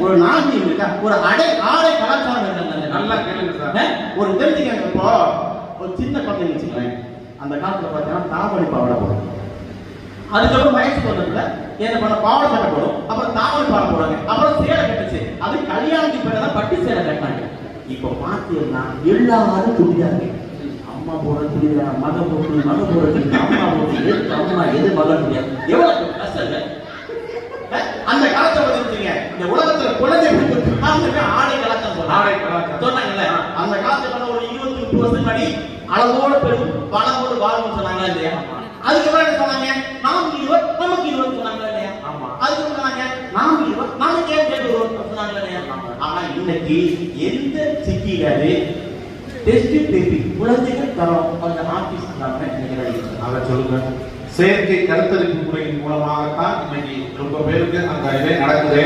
ஒரு நாகரிகம் இருக்கா, ஒரு ஆடை கலாச்சாரம் இருக்காங்க. நல்லா கேளுங்க சார். ஒரு தெரிஞ்சுக்கங்க. இப்போ ஒரு சின்ன குழந்தைங்க வச்சுக்கோங்க, அந்த காலத்துல பார்த்தீங்கன்னா தாவணி பாவாடை போடும். அதுக்கப்புறம் வயசுக்கு வந்ததுல என்ன பண்ண பாவாடை சட்டை போடும், அப்புறம் தாவணி பாவாடை போடுவாங்க, அப்புறம் சேலை கட்டுச்சு. அது கல்யாணத்துக்கு பிறகு பட்டு சேலை கட்டினாங்க. இப்போ பார்த்தீங்கன்னா எல்லாரும் துணிதாங்க. அம்மா போட துணிதா, மகன் போட்டு மகன் போட துணிதா, அம்மா போட்டு எது அம்மா எது மகன் துணியா, எவ்வளவு கஷ்டம் இல்லை. அந்த காலத்தை வந்துருக்கீங்க. இந்த உலகத்துல குழந்தை ஆடை கலாச்சாரம் ஆடை கலாச்சாரம் சொன்னாங்கல்ல, அந்த காலத்துல ஒரு 20-30 வருஷம் முன்னாடி அளவோட பெரும் பணவோடு வாழும் சொன்னாங்க இல்லையா? அதுக்கப்புறம் என்ன சொன்னாங்க? நாம் இருவர் நமக்கு இருவர் சொன்னாங்க இல்லையா? அதுக்கு சொன்னாங்க நாம் இருவர் நமக்கு ஏன் கேட்டு சொன்னாங்க இல்லையா? ஆனா இன்னைக்கு எந்த சிக்கிகாரு டெஸ்ட் பேபி குழந்தைகள் தரம் அந்த ஆபீஸ் அதை சொல்லுங்க. செயற்கை கருத்தரிப்பு முறையின் மூலமாகத்தான் இன்னைக்கு ரொம்ப பேருக்கு அந்த இதே நடக்குது.